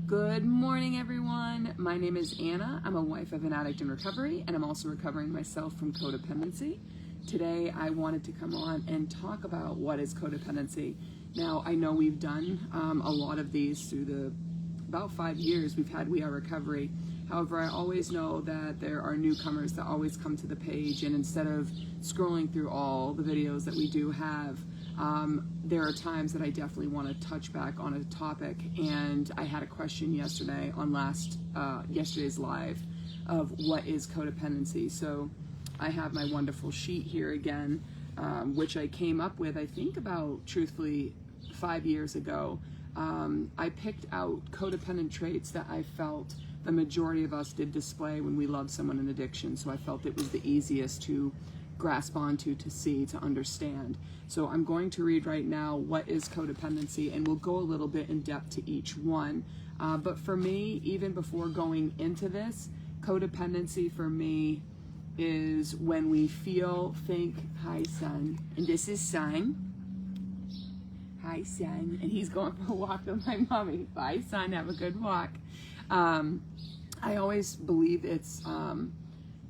Good morning, everyone. My name is Anna. I'm a wife of an addict in recovery, and I'm also recovering myself from codependency. Today, I wanted to come on and talk about what is codependency. Now, I know we've done a lot of these through the about 5 years we've had We Are Recovery. However, I always know that there are newcomers that always come to the page, and instead of scrolling through all the videos that we do have, there are times that I definitely want to touch back on a topic. And I had a question yesterday on yesterday's live of what is codependency. So I have my wonderful sheet here again, which I came up with, I think about, truthfully, 5 years ago. I picked out codependent traits that I felt the majority of us did display when we loved someone in addiction. So I felt it was the easiest to grasp onto, to see, to understand. So I'm going to read right now what is codependency, and we'll go a little bit in depth to each one. But for me, even before going into this, codependency for me is when we think, hi son, and this is son. Hi son, and he's going for a walk with my mommy. Bye son, have a good walk. I always believe it's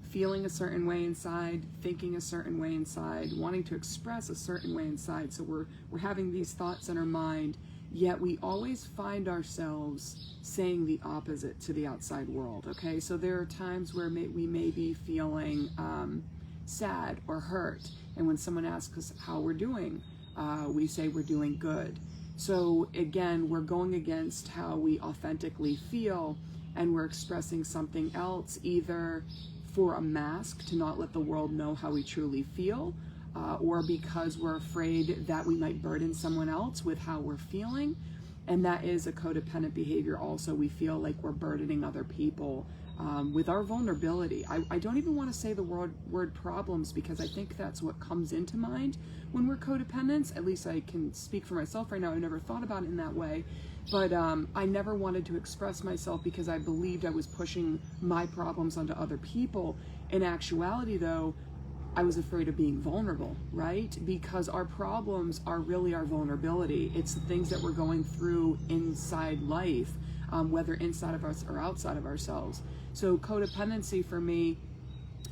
feeling a certain way inside, thinking a certain way inside, wanting to express a certain way inside. So we're having these thoughts in our mind, yet we always find ourselves saying the opposite to the outside world, okay? So there are times where we may be feeling sad or hurt, and when someone asks us how we're doing, we say we're doing good. So again, we're going against how we authentically feel, and we're expressing something else, either for a mask to not let the world know how we truly feel, or because we're afraid that we might burden someone else with how we're feeling. And that is a codependent behavior also. We feel like we're burdening other people with our vulnerability. I don't even want to say the word problems, because I think that's what comes into mind when we're codependents. At least I can speak for myself right now. I never thought about it in that way. But I never wanted to express myself because I believed I was pushing my problems onto other people. In actuality, though, I was afraid of being vulnerable, right? Because our problems are really our vulnerability. It's the things that we're going through inside life, whether inside of us or outside of ourselves. So codependency for me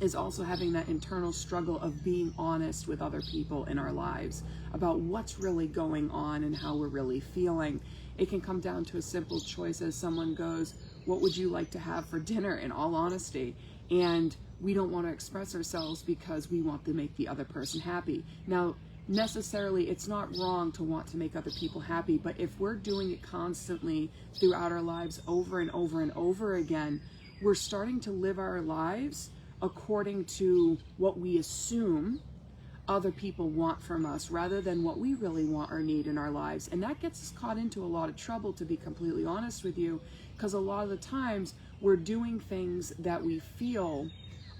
is also having that internal struggle of being honest with other people in our lives about what's really going on and how we're really feeling. It can come down to a simple choice as someone goes, what would you like to have for dinner, in all honesty? And we don't want to express ourselves because we want to make the other person happy. Now, necessarily, it's not wrong to want to make other people happy, but if we're doing it constantly throughout our lives over and over and over again, we're starting to live our lives according to what we assume other people want from us rather than what we really want or need in our lives. And that gets us caught into a lot of trouble, to be completely honest with you, because a lot of the times we're doing things that we feel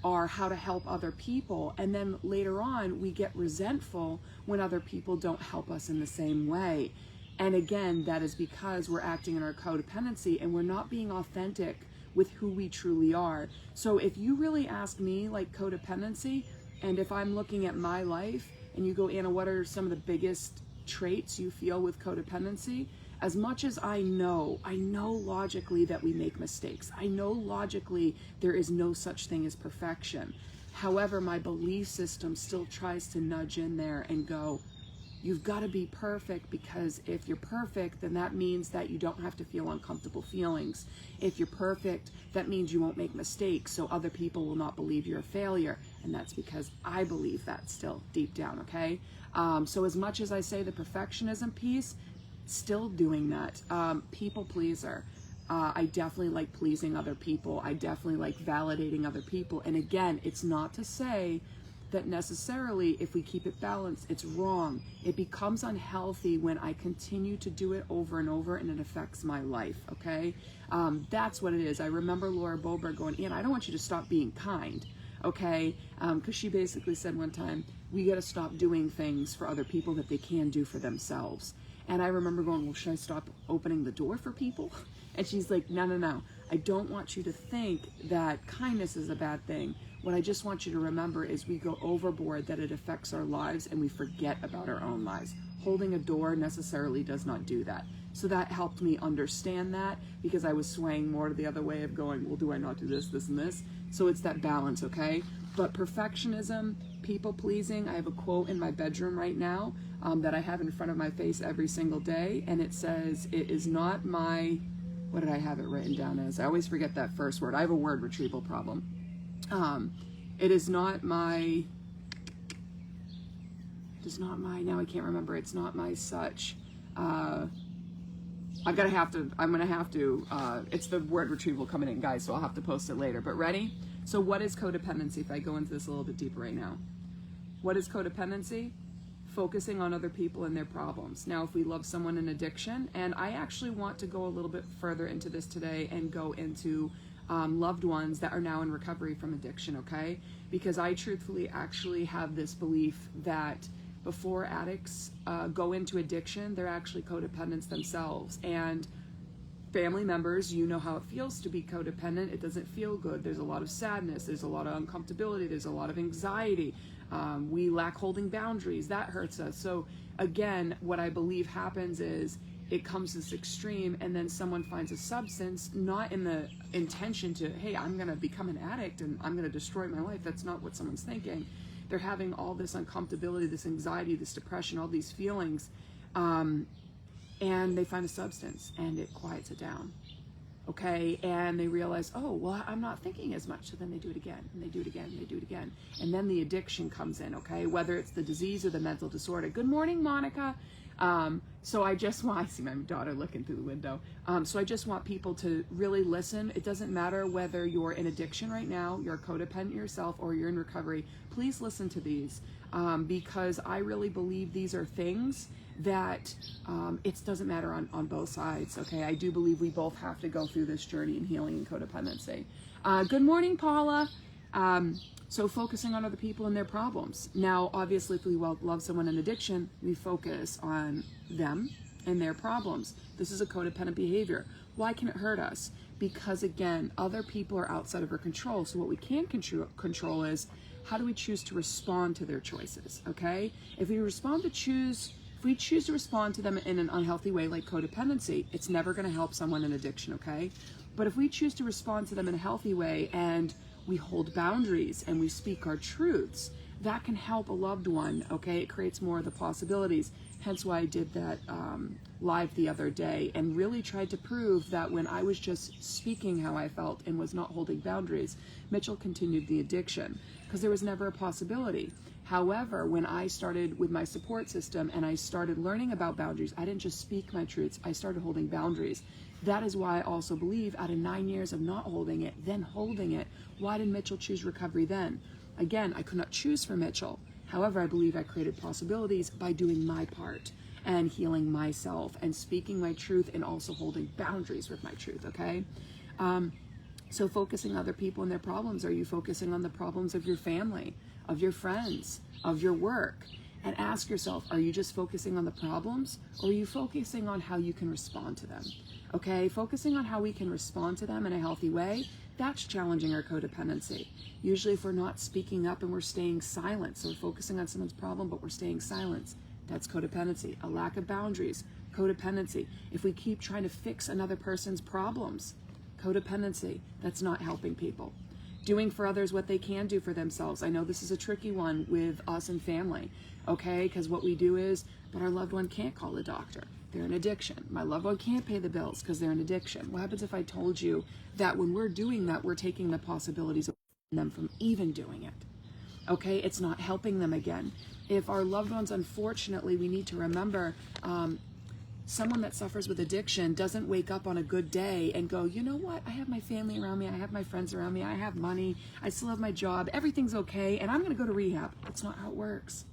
are how to help other people, and then later on we get resentful when other people don't help us in the same way. And again, that is because we're acting in our codependency and we're not being authentic with who we truly are. So if you really ask me, like, codependency, and if I'm looking at my life and you go, Anna, what are some of the biggest traits you feel with codependency? As much as I know logically that we make mistakes. I know logically there is no such thing as perfection. However, my belief system still tries to nudge in there and go, you've got to be perfect, because if you're perfect, then that means that you don't have to feel uncomfortable feelings. If you're perfect, that means you won't make mistakes, so other people will not believe you're a failure. And that's because I believe that still deep down, okay? So as much as I say the perfectionism piece, still doing that. People pleaser. I definitely like pleasing other people. I definitely like validating other people. And again, it's not to say that necessarily if we keep it balanced, it's wrong. It becomes unhealthy when I continue to do it over and over, and it affects my life, okay? That's what it is. I remember Laura Boberg going, Ian, I don't want you to stop being kind, okay? Because she basically said one time, we got to stop doing things for other people that they can do for themselves. And I remember going, well, should I stop opening the door for people? And she's like, no. I don't want you to think that kindness is a bad thing. What I just want you to remember is we go overboard, that it affects our lives, and we forget about our own lives. Holding a door necessarily does not do that. So that helped me understand that, because I was swaying more to the other way of going, well, do I not do this, this, and this? So it's that balance, okay? But perfectionism, people pleasing, I have a quote in my bedroom right now that I have in front of my face every single day, and it says, it is not my, what did I have it written down as? I always forget that first word. I have a word retrieval problem. It is not my, now I can't remember, it's not my such, I'm gonna have to, it's the word retrieval coming in, guys, so I'll have to post it later, but ready? So what is codependency, if I go into this a little bit deeper right now? What is codependency? Focusing on other people and their problems. Now, if we love someone in addiction, and I actually want to go a little bit further into this today and go into loved ones that are now in recovery from addiction, okay? Because I truthfully actually have this belief that before addicts go into addiction, they're actually codependents themselves. And family members, you know how it feels to be codependent. It doesn't feel good. There's a lot of sadness. There's a lot of uncomfortability. There's a lot of anxiety. We lack holding boundaries. That hurts us. So again, what I believe happens is it comes to this extreme, and then someone finds a substance, not in the intention to, hey, I'm going to become an addict and I'm going to destroy my life. That's not what someone's thinking. They're having all this uncomfortability, this anxiety, this depression, all these feelings, and they find a substance and it quiets it down. Okay, and they realize, oh, well, I'm not thinking as much. So then they do it again, and they do it again, and they do it again. And then the addiction comes in, okay, whether it's the disease or the mental disorder. Good morning, Monica. So I see my daughter looking through the window. So I just want people to really listen. It doesn't matter whether you're in addiction right now, you're a codependent yourself, or you're in recovery. Please listen to these, because I really believe these are things that it doesn't matter on both sides, okay? I do believe we both have to go through this journey in healing and codependency. Good morning, Paula. So focusing on other people and their problems. Now, obviously, if we love someone in addiction, we focus on them and their problems. This is a codependent behavior. Why can it hurt us? Because, again, other people are outside of our control. So what we can control is, how do we choose to respond to their choices, okay? If we choose to respond to them in an unhealthy way, like codependency, it's never going to help someone in addiction, okay? But if we choose to respond to them in a healthy way, and we hold boundaries and we speak our truths, that can help a loved one, okay? It creates more of the possibilities. Hence why I did that live the other day and really tried to prove that when I was just speaking how I felt and was not holding boundaries, Mitchell continued the addiction, because there was never a possibility. However, when I started with my support system and I started learning about boundaries, I didn't just speak my truths, I started holding boundaries. That is why I also believe, out of 9 years of not holding it, then holding it, why did Mitchell choose recovery then? Again, I could not choose for Mitchell. However, I believe I created possibilities by doing my part and healing myself and speaking my truth and also holding boundaries with my truth, okay? So focusing on other people and their problems. Are you focusing on the problems of your family, of your friends, of your work? And ask yourself, are you just focusing on the problems, or are you focusing on how you can respond to them? Okay, focusing on how we can respond to them in a healthy way, that's challenging our codependency. Usually if we're not speaking up and we're staying silent, so we're focusing on someone's problem but we're staying silent, that's codependency. A lack of boundaries, codependency. If we keep trying to fix another person's problems, codependency, that's not helping people. Doing for others what they can do for themselves. I know this is a tricky one with us and family, okay? Because what we do is, but our loved one can't call the doctor. They're in addiction. My loved one can't pay the bills because they're in addiction. What happens if I told you that when we're doing that, we're taking the possibilities of them from even doing it? Okay, it's not helping them again. If our loved ones, unfortunately, we need to remember, someone that suffers with addiction doesn't wake up on a good day and go, you know what, I have my family around me, I have my friends around me, I have money, I still have my job, everything's okay, and I'm going to go to rehab. That's not how it works.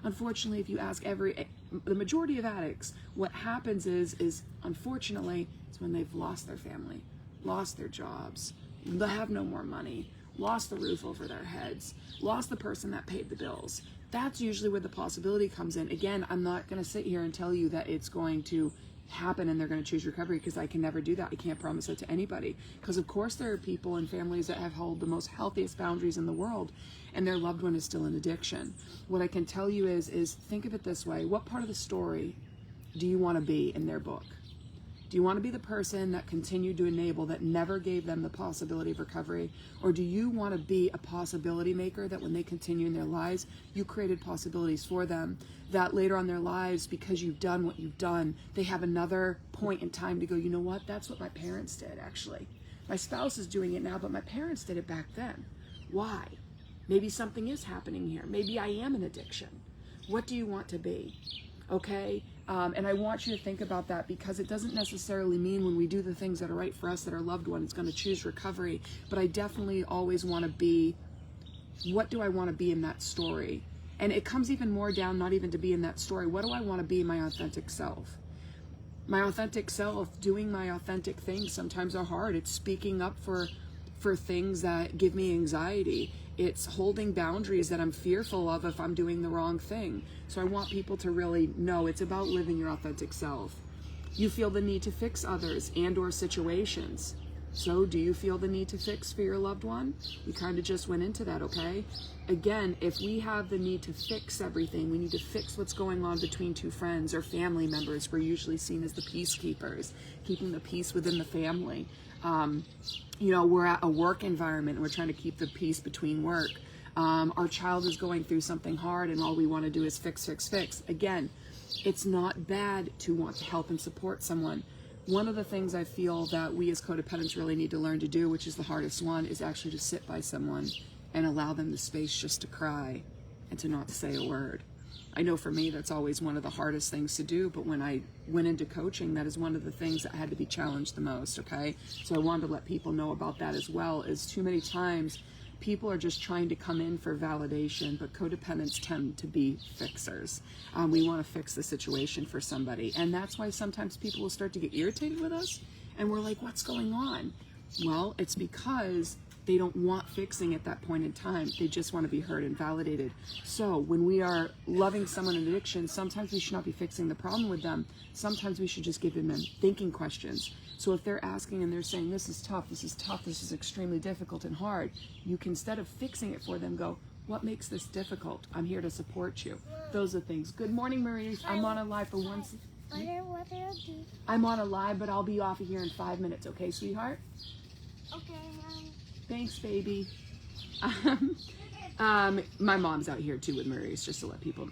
Unfortunately, if you ask the majority of addicts, what happens is unfortunately, it's when they've lost their family, lost their jobs, they have no more money, lost the roof over their heads, lost the person that paid the bills. That's usually where the possibility comes in. Again, I'm not going to sit here and tell you that it's going to happen and they're going to choose recovery, because I can never do that. I can't promise it to anybody, because of course there are people and families that have held the most healthiest boundaries in the world and their loved one is still in addiction. What I can tell you is think of it this way. What part of the story do you want to be in their book? Do you want to be the person that continued to enable, that never gave them the possibility of recovery? Or do you want to be a possibility maker, that when they continue in their lives, you created possibilities for them, that later on in their lives, because you've done what you've done, they have another point in time to go, you know what, that's what my parents did actually. My spouse is doing it now, but my parents did it back then. Why? Maybe something is happening here. Maybe I am an addiction. What do you want to be? Okay? And I want you to think about that, because it doesn't necessarily mean when we do the things that are right for us that our loved one is going to choose recovery. But I definitely always want to be, what do I want to be in that story? And it comes even more down, not even to be in that story. What do I want to be in my authentic self? My authentic self, doing my authentic things sometimes are hard. It's speaking up for things that give me anxiety. It's holding boundaries that I'm fearful of if I'm doing the wrong thing. So I want people to really know it's about living your authentic self. You feel the need to fix others and or situations. So do you feel the need to fix for your loved one? We kind of just went into that, okay? Again, if we have the need to fix everything, we need to fix what's going on between two friends or family members. We're usually seen as the peacekeepers, keeping the peace within the family. We're at a work environment and we're trying to keep the peace between work. Our child is going through something hard and all we want to do is fix. Again, it's not bad to want to help and support someone. One of the things I feel that we as codependents really need to learn to do, which is the hardest one, is actually to sit by someone and allow them the space just to cry and to not say a word. I know for me that's always one of the hardest things to do, but when I went into coaching, that is one of the things that had to be challenged the most, okay? So I wanted to let people know about that as well, is too many times people are just trying to come in for validation, but codependents tend to be fixers. We want to fix the situation for somebody, and that's why sometimes people will start to get irritated with us, and we're like, what's going on? Well, it's because they don't want fixing at that point in time. They just want to be heard and validated. So when we are loving someone in addiction, sometimes we should not be fixing the problem with them. Sometimes we should just give them thinking questions. So if they're asking and they're saying, this is tough, this is extremely difficult and hard, you can, instead of fixing it for them, go, what makes this difficult? I'm here to support you. Those are things. Good morning, Maurice. I'm on a live for once. I'm on a live, but I'll be off of here in 5 minutes. Okay, sweetheart? Okay. Thanks, baby. My mom's out here too with Maurice, just to let people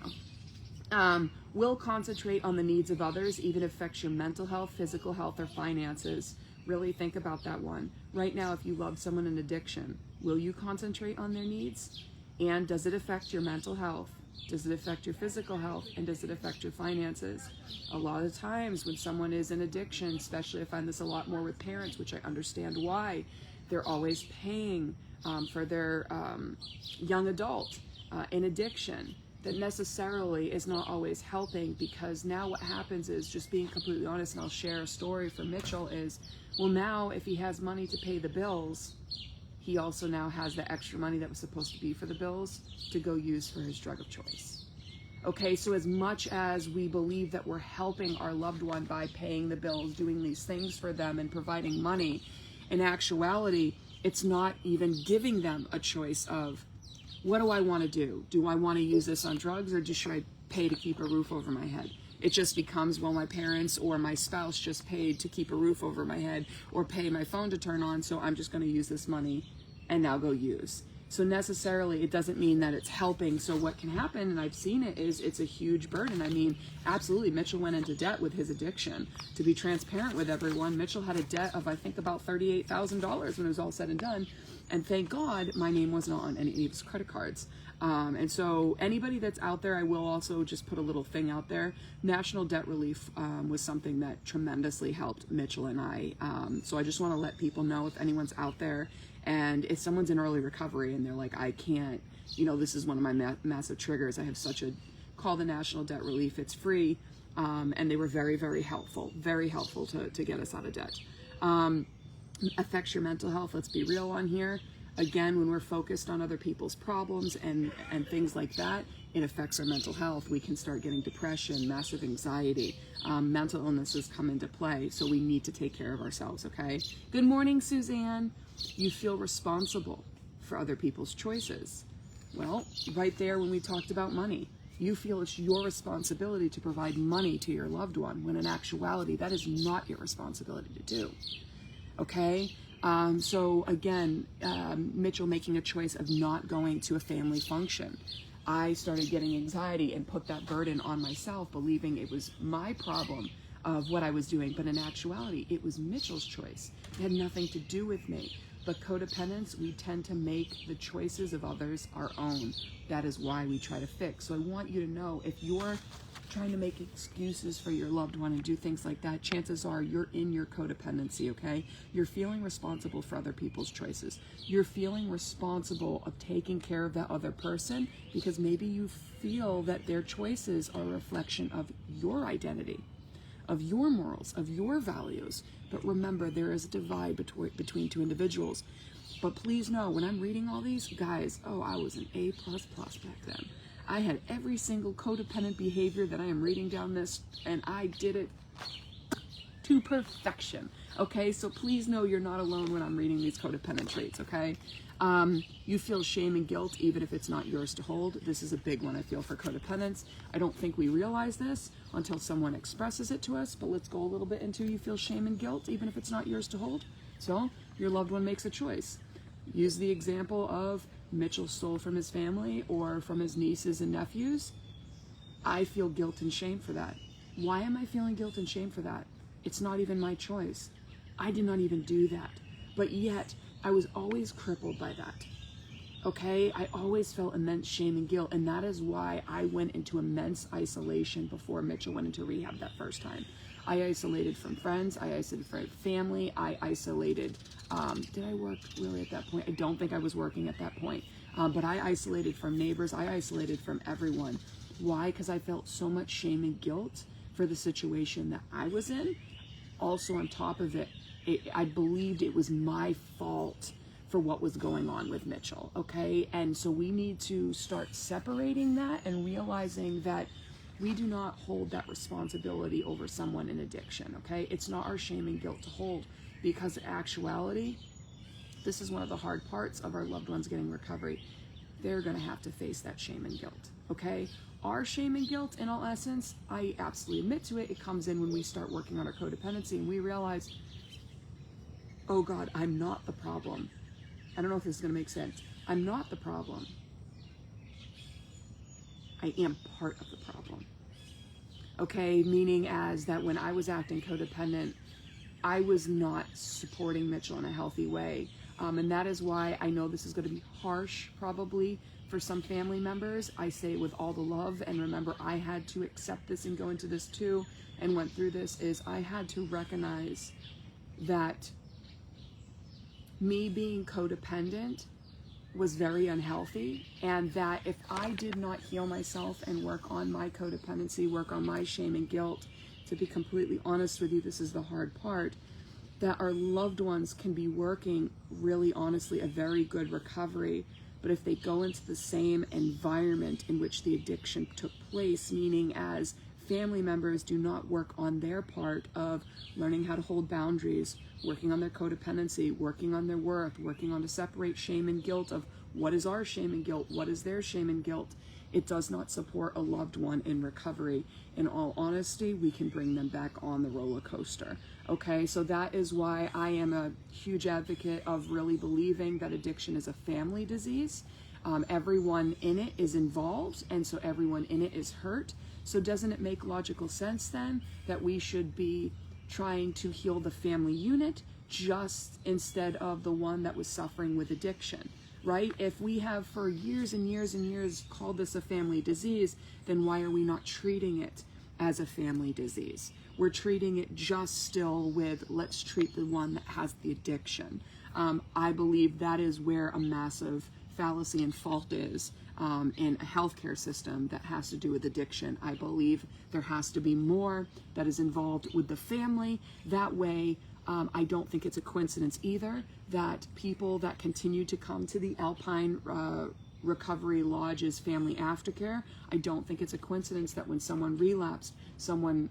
know. Will concentrate on the needs of others even affects your mental health, physical health, or finances? Really think about that one. Right now, if you love someone in addiction, will you concentrate on their needs? And does it affect your mental health? Does it affect your physical health? And does it affect your finances? A lot of times when someone is in addiction, especially I find this a lot more with parents, which I understand why, they're always paying for their young adult in addiction. That necessarily is not always helping, because now what happens is, just being completely honest, and I'll share a story from Mitchell, is, well, now if he has money to pay the bills, he also now has the extra money that was supposed to be for the bills to go use for his drug of choice. Okay, so as much as we believe that we're helping our loved one by paying the bills, doing these things for them and providing money, in actuality, it's not even giving them a choice of, what do I want to do? Do I want to use this on drugs, or should I pay to keep a roof over my head? It just becomes, well, my parents or my spouse just paid to keep a roof over my head or pay my phone to turn on, so I'm just going to use this money and now go use. So necessarily it doesn't mean that it's helping. So what can happen, and I've seen it, is it's a huge burden. I mean, absolutely, Mitchell went into debt with his addiction. To be transparent with everyone, Mitchell had a debt of, I think, about $38,000 when it was all said and done. And thank God my name wasn't on any of his credit cards. And so anybody that's out there, I will also just put a little thing out there. National Debt Relief was something that tremendously helped Mitchell and I. So I just want to let people know, if anyone's out there and if someone's in early recovery and they're like, I can't, this is one of my massive triggers. I have call the National Debt Relief. It's free. And they were very, very helpful to get us out of debt. Affects your mental health. Let's be real on here. Again, when we're focused on other people's problems and things like that, it affects our mental health. We can start getting depression, massive anxiety, mental illnesses come into play. So we need to take care of ourselves, okay? Good morning, Suzanne. You feel responsible for other people's choices. Well, right there when we talked about money, You feel it's your responsibility to provide money to your loved one, when in actuality, that is not your responsibility to do. Okay? So again, Mitchell making a choice of not going to a family function. I started getting anxiety and put that burden on myself, believing it was my problem of what I was doing. But in actuality, it was Mitchell's choice. It had nothing to do with me. But codependents, we tend to make the choices of others our own. That is why we try to fix. So I want you to know, if you're trying to make excuses for your loved one and do things like that, chances are you're in your codependency, okay? You're feeling responsible for other people's choices. You're feeling responsible of taking care of that other person because maybe you feel that their choices are a reflection of your identity, of your morals, of your values. But remember, there is a divide between two individuals. But please know, when I'm reading all these, guys, I was an A++ back then. I had every single codependent behavior that I am reading down this, and I did it to perfection. Okay, so please know you're not alone when I'm reading these codependent traits, okay? You feel shame and guilt even if it's not yours to hold. This is a big one, I feel, for codependents. I don't think we realize this until someone expresses it to us, but let's go a little bit into you feel shame and guilt even if it's not yours to hold. So your loved one makes a choice. Use the example of Mitchell stole from his family or from his nieces and nephews. I feel guilt and shame for that. Why am I feeling guilt and shame for that? It's not even my choice. I did not even do that. But yet, I was always crippled by that. Okay? I always felt immense shame and guilt, and that is why I went into immense isolation before Mitchell went into rehab that first time. I isolated from friends, I isolated from family, I isolated, did I work really at that point? I don't think I was working at that point, but I isolated from neighbors, I isolated from everyone. Why? Because I felt so much shame and guilt for the situation that I was in. Also on top of it, I believed it was my fault for what was going on with Mitchell, okay? And so we need to start separating that and realizing that we do not hold that responsibility over someone in addiction, okay? It's not our shame and guilt to hold, because in actuality, this is one of the hard parts of our loved ones getting recovery. They're gonna have to face that shame and guilt, okay? Our shame and guilt, in all essence, I absolutely admit to it, it comes in when we start working on our codependency and we realize, oh God, I'm not the problem. I don't know if this is gonna make sense. I'm not the problem. I am part of the problem. Okay, meaning as that when I was acting codependent, I was not supporting Mitchell in a healthy way. And that is why I know this is going to be harsh probably for some family members. I say it with all the love, and remember, I had to accept this and go into this too and went through this, is I had to recognize that me being codependent was very unhealthy, and that if I did not heal myself and work on my codependency, work on my shame and guilt, to be completely honest with you, this is the hard part, that our loved ones can be working really honestly a very good recovery, but if they go into the same environment in which the addiction took place, meaning as family members do not work on their part of learning how to hold boundaries, working on their codependency, working on their worth, working on to separate shame and guilt of what is our shame and guilt, what is their shame and guilt, it does not support a loved one in recovery. In all honesty, we can bring them back on the roller coaster. Okay, so that is why I am a huge advocate of really believing that addiction is a family disease. Everyone in it is involved, and so everyone in it is hurt. So doesn't it make logical sense then that we should be trying to heal the family unit just instead of the one that was suffering with addiction, right? If we have for years and years and years called this a family disease, then why are we not treating it as a family disease? We're treating it just still with, let's treat the one that has the addiction. I believe that is where a massive fallacy and fault is in a healthcare system that has to do with addiction. I believe there has to be more that is involved with the family. That way, I don't think it's a coincidence either that people that continue to come to the Alpine Recovery Lodge's family aftercare, I don't think it's a coincidence that when someone relapsed,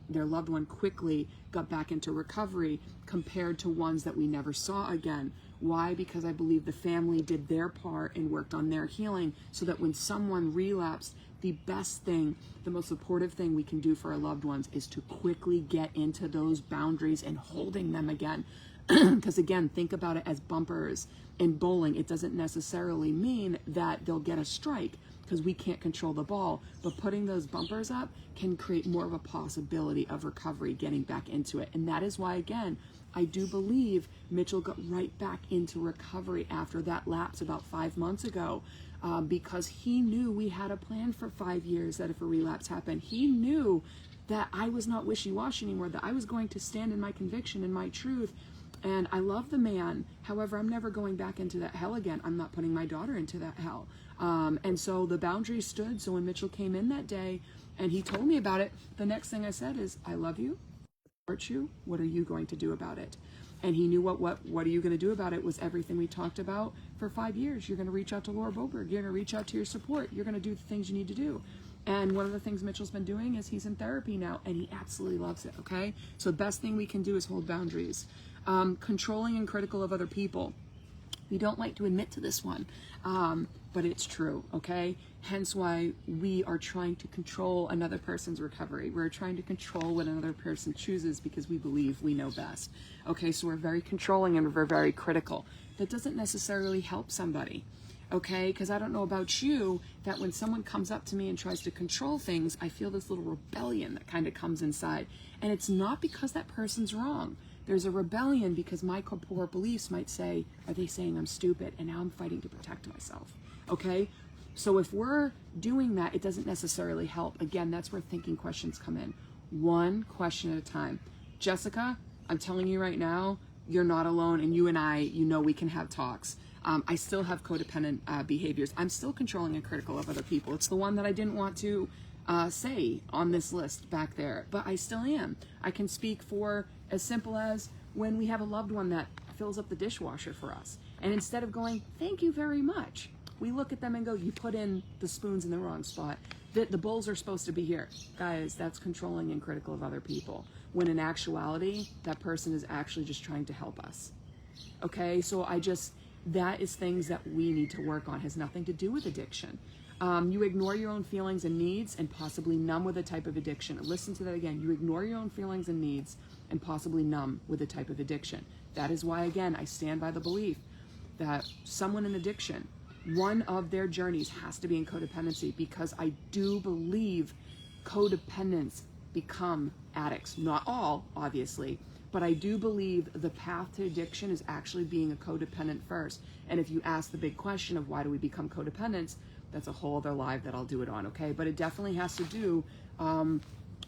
their loved one quickly got back into recovery compared to ones that we never saw again. Why? Because I believe the family did their part and worked on their healing so that when someone relapsed, the best thing, the most supportive thing we can do for our loved ones is to quickly get into those boundaries and holding them again. Because again, think about it as bumpers. In bowling, it doesn't necessarily mean that they'll get a strike because we can't control the ball, but putting those bumpers up can create more of a possibility of recovery, getting back into it. And that is why, again, I do believe Mitchell got right back into recovery after that lapse about 5 months ago, because he knew we had a plan for 5 years that if a relapse happened, he knew that I was not wishy-washy anymore, that I was going to stand in my conviction and my truth. And I love the man. However, I'm never going back into that hell again. I'm not putting my daughter into that hell. And so the boundaries stood. So when Mitchell came in that day and he told me about it, the next thing I said is, I love you, support you. What are you going to do about it? And he knew what are you going to do about it was everything we talked about for 5 years. You're going to reach out to Laura Boberg. You're going to reach out to your support. You're going to do the things you need to do. And one of the things Mitchell's been doing is he's in therapy now, and he absolutely loves it, okay? So the best thing we can do is hold boundaries. Controlling and critical of other people. We don't like to admit to this one, but it's true, okay? Hence why we are trying to control another person's recovery. We're trying to control what another person chooses because we believe we know best. Okay, so we're very controlling and we're very critical. That doesn't necessarily help somebody. Okay, because I don't know about you, that when someone comes up to me and tries to control things, I feel this little rebellion that kind of comes inside. And it's not because that person's wrong. There's a rebellion because my core beliefs might say, are they saying I'm stupid? And now I'm fighting to protect myself. Okay, so if we're doing that, it doesn't necessarily help. Again, that's where thinking questions come in. One question at a time. Jessica, I'm telling you right now, you're not alone, and you and I, you know, we can have talks. I still have codependent behaviors. I'm still controlling and critical of other people. It's the one that I didn't want to say on this list back there, but I still am. I can speak for as simple as when we have a loved one that fills up the dishwasher for us. And instead of going, thank you very much, we look at them and go, you put in the spoons in the wrong spot. The bowls are supposed to be here. Guys, that's controlling and critical of other people. When in actuality, that person is actually just trying to help us. Okay, so that is things that we need to work on. It has nothing to do with addiction. You ignore your own feelings and needs and possibly numb with a type of addiction. Listen to that again. You ignore your own feelings and needs and possibly numb with a type of addiction. That is why, again, I stand by the belief that someone in addiction, one of their journeys has to be in codependency, because I do believe codependents become addicts. Not all, obviously, but I do believe the path to addiction is actually being a codependent first. And if you ask the big question of why do we become codependents, that's a whole other live that I'll do it on, okay? But it definitely has to do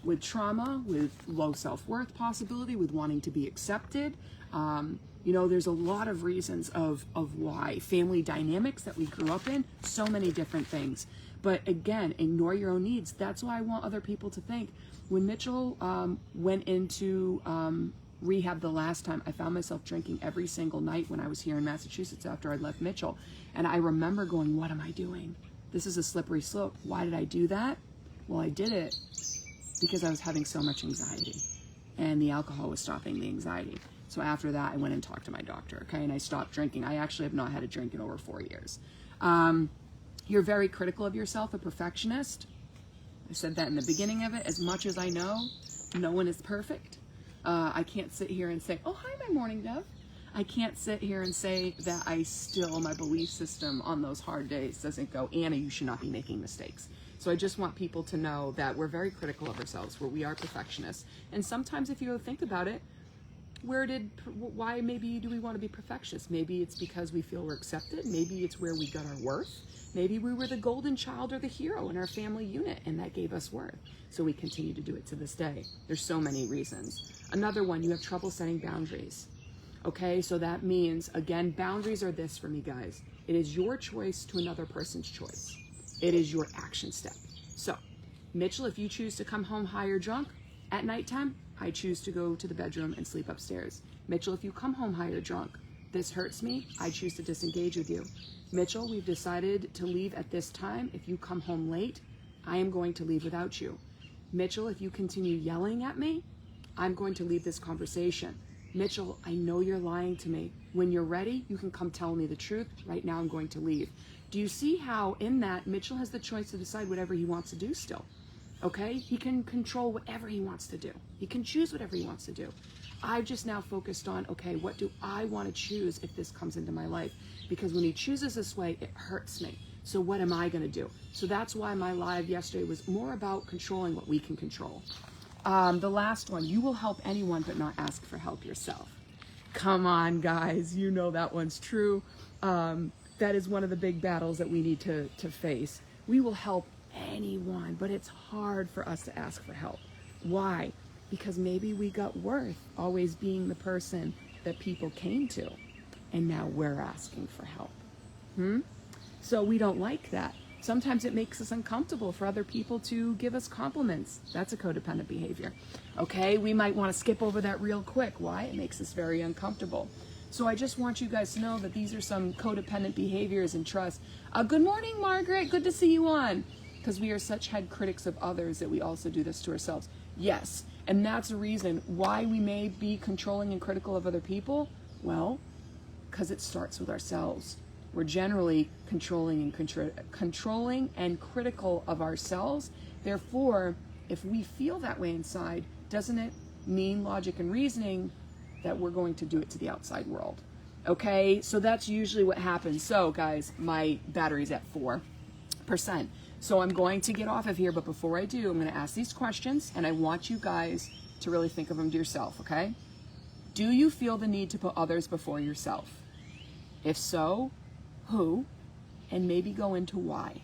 with trauma, with low self-worth possibility, with wanting to be accepted. You know, there's a lot of reasons of why. Family dynamics that we grew up in, so many different things. But again, ignore your own needs. That's why I want other people to think. When Mitchell went into rehab the last time, I found myself drinking every single night when I was here in Massachusetts after I left Mitchell. And I remember going, what am I doing? This is a slippery slope. Why did I do that? Well, I did it because I was having so much anxiety, and the alcohol was stopping the anxiety. So after that, I went and talked to my doctor, okay, and I stopped drinking. I actually have not had a drink in over 4 years. You're very critical of yourself, a perfectionist. I said that in the beginning of it. As much as I know, no one is perfect. I can't sit here and say, oh, hi, my morning dove. I can't sit here and say that my belief system on those hard days doesn't go, Anna, you should not be making mistakes. So I just want people to know that we're very critical of ourselves, where we are perfectionists. And sometimes if you think about it, why maybe do we want to be perfectionists? Maybe it's because we feel we're accepted. Maybe it's where we got our worth. Maybe we were the golden child or the hero in our family unit, and that gave us worth. So we continue to do it to this day. There's so many reasons. Another one, you have trouble setting boundaries. Okay, so that means, again, boundaries are this for me, guys. It is your choice to another person's choice. It is your action step. So, Mitchell, if you choose to come home high or drunk at nighttime, I choose to go to the bedroom and sleep upstairs. Mitchell, if you come home high or drunk, this hurts me, I choose to disengage with you. Mitchell, we've decided to leave at this time. If you come home late, I am going to leave without you. Mitchell, if you continue yelling at me, I'm going to leave this conversation. Mitchell, I know you're lying to me. When you're ready, you can come tell me the truth. Right now, I'm going to leave. Do you see how in that Mitchell has the choice to decide whatever he wants to do still? Okay, he can control whatever he wants to do. He can choose whatever he wants to do. I've just now focused on, okay, what do I want to choose if this comes into my life? Because when he chooses this way, it hurts me. So what am I going to do? So that's why my live yesterday was more about controlling what we can control. The last one, you will help anyone but not ask for help yourself. Come on, guys, you know that one's true. That is one of the big battles that we need to face. We will help anyone, but it's hard for us to ask for help. Why? Because maybe we got worth always being the person that people came to, and now we're asking for help. So we don't like that. Sometimes it makes us uncomfortable for other people to give us compliments. That's a codependent behavior. Okay, we might want to skip over that real quick. Why? It makes us very uncomfortable. So I just want you guys to know that these are some codependent behaviors and trust. Good morning, Margaret. Good to see you on. Because we are such head critics of others that we also do this to ourselves. Yes, and that's a reason why we may be controlling and critical of other people. Well, because it starts with ourselves. We're generally controlling and critical of ourselves. Therefore, if we feel that way inside, doesn't it mean logic and reasoning that we're going to do it to the outside world? Okay, so that's usually what happens. So guys, my battery's at 4%. So I'm going to get off of here, but before I do, I'm going to ask these questions, and I want you guys to really think of them to yourself, okay? Do you feel the need to put others before yourself? If so, who? And maybe go into why.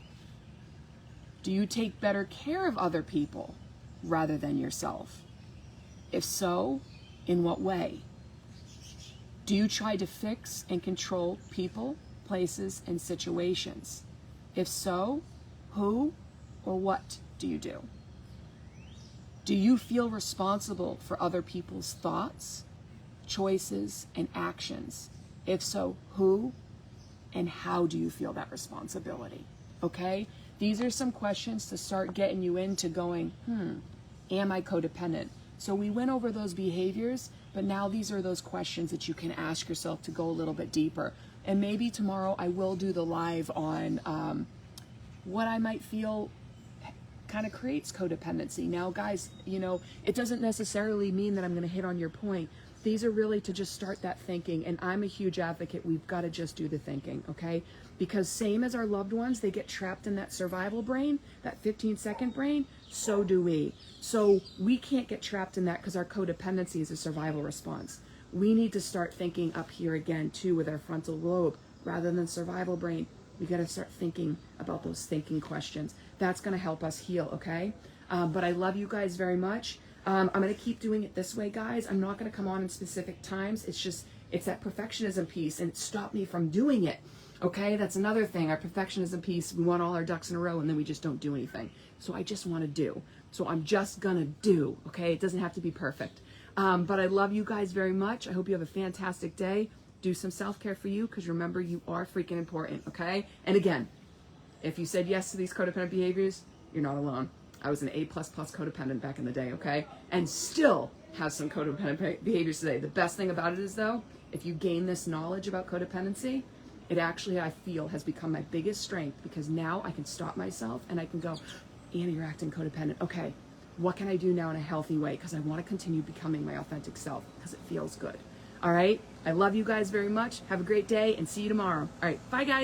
Do you take better care of other people rather than yourself? If so, in what way? Do you try to fix and control people, places, and situations? If so, who or what do you do? Do you feel responsible for other people's thoughts, choices, and actions? If so, who and how do you feel that responsibility? Okay? These are some questions to start getting you into going, am I codependent? So we went over those behaviors, but now these are those questions that you can ask yourself to go a little bit deeper. And maybe tomorrow I will do the live on what I might feel kind of creates codependency. Now, guys, you know, it doesn't necessarily mean that I'm going to hit on your point. These are really to just start that thinking, and I'm a huge advocate. We've got to just do the thinking, okay? Because same as our loved ones, they get trapped in that survival brain, that 15-second brain, so do we. So we can't get trapped in that because our codependency is a survival response. We need to start thinking up here again, too, with our frontal lobe. Rather than survival brain, we got to start thinking about those thinking questions. That's going to help us heal, okay? But I love you guys very much. I'm going to keep doing it this way, guys. I'm not going to come on in specific times. It's that perfectionism piece, and it stopped me from doing it. Okay, that's another thing. Our perfectionism piece, we want all our ducks in a row, and then we just don't do anything. So I just want to do. So I'm just going to do, okay? It doesn't have to be perfect. But I love you guys very much. I hope you have a fantastic day. Do some self-care for you, because remember, you are freaking important, okay? And again, if you said yes to these codependent behaviors, you're not alone. I was an A++ codependent back in the day, okay? And still have some codependent behaviors today. The best thing about it is, though, if you gain this knowledge about codependency, it actually, I feel, has become my biggest strength, because now I can stop myself and I can go, Anna, you're acting codependent. Okay, what can I do now in a healthy way? Because I want to continue becoming my authentic self because it feels good. All right? I love you guys very much. Have a great day and see you tomorrow. All right, bye, guys.